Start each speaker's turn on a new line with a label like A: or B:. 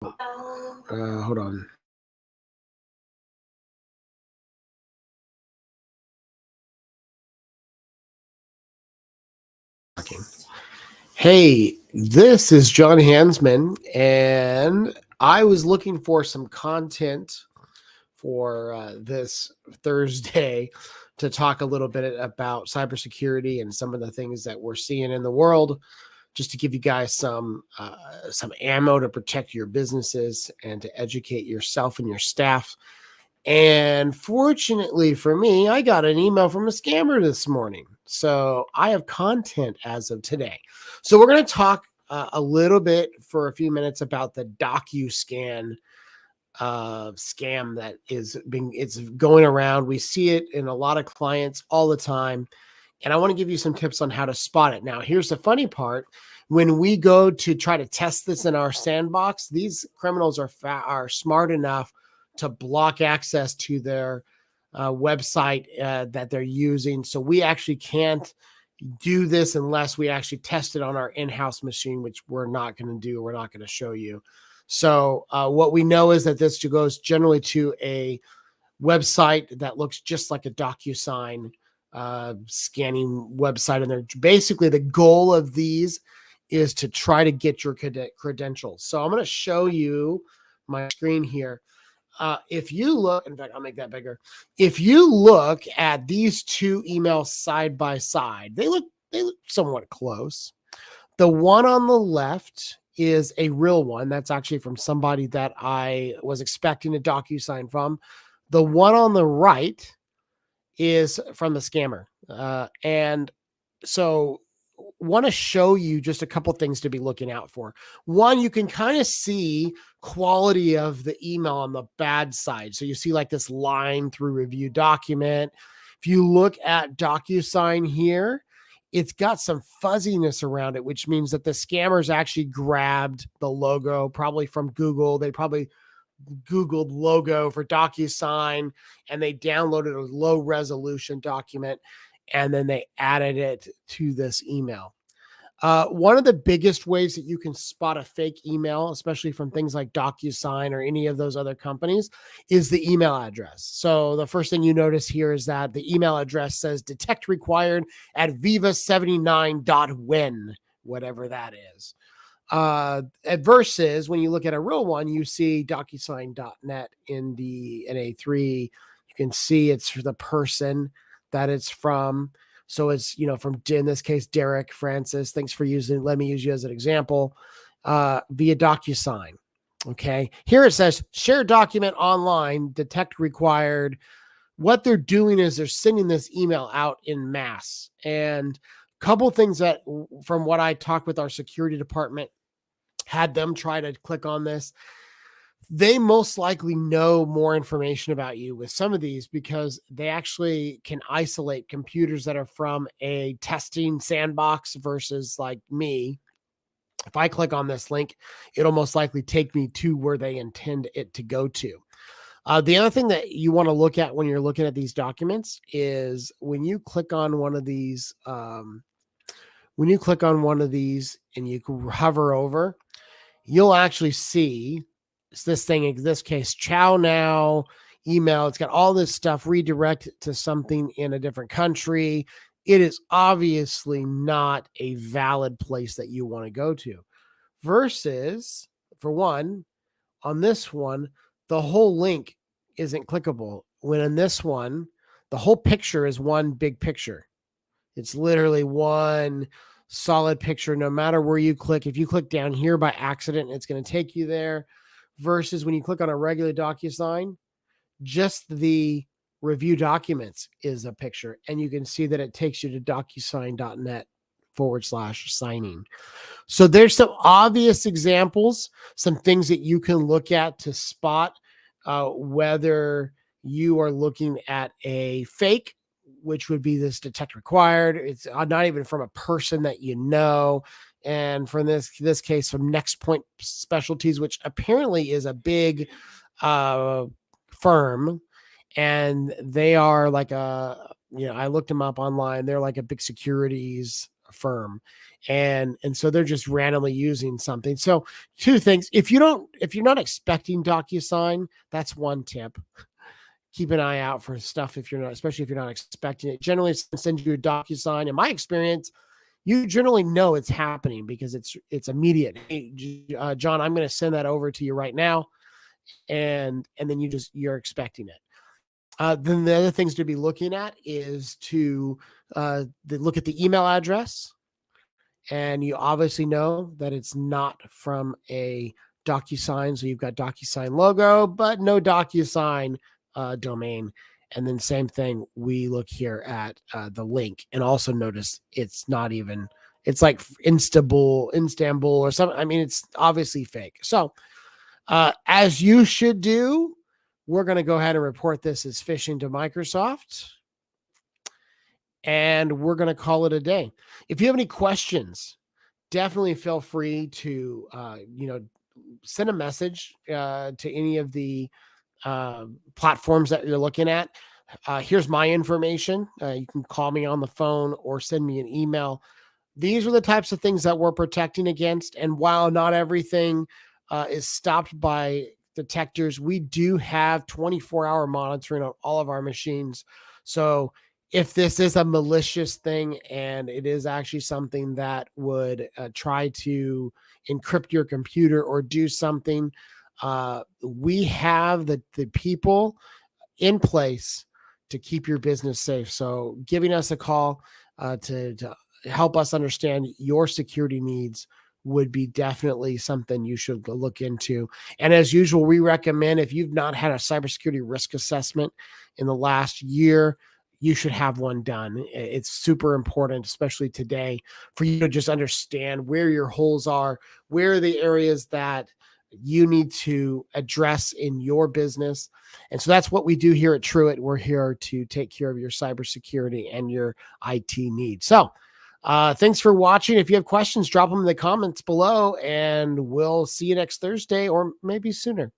A: Hold on. Hey, this is John Hansman, and I was looking for some content for this Thursday to talk a little bit about cybersecurity and some of the things that we're seeing in the world, just to give you guys some ammo to protect your businesses and to educate yourself and your staff. And fortunately for me, I got an email from a scammer this morning. So I have content as of today. So we're going to talk a little bit for a few minutes about the DocuScan scam that it's going around. We see it in a lot of clients all the time. And I want to give you some tips on how to spot it. Now, here's the funny part. When we go to try to test this in our sandbox, these criminals are smart enough to block access to their website that they're using. So we actually can't do this unless we actually test it on our in-house machine, which we're not going to do. We're not going to show you. So what we know is that this goes generally to a website that looks just like a DocuSign scanning website. And they're basically, the goal of these is to try to get your credentials. So I'm going to show you my screen here. If you look, in fact, I'll make that bigger. If you look at these two emails side by side, they look somewhat close. The one on the left is a real one. That's actually from somebody that I was expecting a DocuSign from. The one on the right is from the scammer. And so want to show you just a couple things to be looking out for. One, you can kind of see quality of the email on the bad side. So you see like this line through review document. If you look at DocuSign here, it's got some fuzziness around it, which means that the scammers actually grabbed the logo, probably from Google. They probably Googled logo for DocuSign and they downloaded a low resolution document and then they added it to this email. One of the biggest ways that you can spot a fake email, especially from things like DocuSign or any of those other companies, is the email address. So the first thing you notice here is that the email address says detect required at viva79.win, whatever that is. Versus when you look at a real one, you see DocuSign.net in the NA3. You can see it's for the person that it's from. So it's, from, in this case, Derek Francis. Thanks for let me use you as an example, via DocuSign. Okay. Here it says share document online, detect required. What they're doing is they're sending this email out in mass. And a couple things that, from what I talked with our security department, had them try to click on this. They most likely know more information about you with some of these because they actually can isolate computers that are from a testing sandbox versus like me. If I click on this link, it'll most likely take me to where they intend it to go to. The other thing that you want to look at when you're looking at these documents is when you click on one of these, and you hover over, you'll actually see this thing, in this case, Chow Now email. It's got all this stuff redirect to something in a different country. It is obviously not a valid place that you want to go to. Versus, for one, on this one, the whole link isn't clickable. When in this one, the whole picture is one big picture. It's literally one solid picture, no matter where you click. If you click down here by accident, it's going to take you there. Versus when you click on a regular DocuSign, just the review documents is a picture. And you can see that it takes you to DocuSign.net/signing. So there's some obvious examples, some things that you can look at to spot whether you are looking at a fake, which would be this detect required. It's not even from a person that you know. And for this case, from Next Point Specialties, which apparently is a big firm, and they are like I looked them up online. They're like a big securities firm. And so they're just randomly using something. So two things. If you're not expecting DocuSign, that's one tip. Keep an eye out for stuff especially if you're not expecting it. Generally, send you a DocuSign. In my experience, you generally know it's happening because it's immediate. Hey, John, I'm going to send that over to you right now, and then you're expecting it. Then the other things to be looking at is to look at the email address, and you obviously know that it's not from a DocuSign. So you've got DocuSign logo, but no DocuSign domain. And then same thing, we look here at the link, and also notice it's not even, it's like Istanbul or something. I mean, it's obviously fake. So as you should do, we're going to go ahead and report this as phishing to Microsoft, and we're going to call it a day. If you have any questions, definitely feel free to, send a message to any of the platforms that you're looking at. Here's my information. You can call me on the phone or send me an email. These are the types of things that we're protecting against. And while not everything is stopped by detectors, we do have 24-hour monitoring on all of our machines. So if this is a malicious thing and it is actually something that would try to encrypt your computer or do something, we have the people in place to keep your business safe. So giving us a call to help us understand your security needs would be definitely something you should look into. And as usual, we recommend, if you've not had a cybersecurity risk assessment in the last year, you should have one done. It's super important, especially today, for you to just understand where your holes are, where are the areas that you need to address in your business. And so that's what we do here at Truett. We're here to take care of your cybersecurity and your IT needs. So thanks for watching. If you have questions, drop them in the comments below, and we'll see you next Thursday or maybe sooner.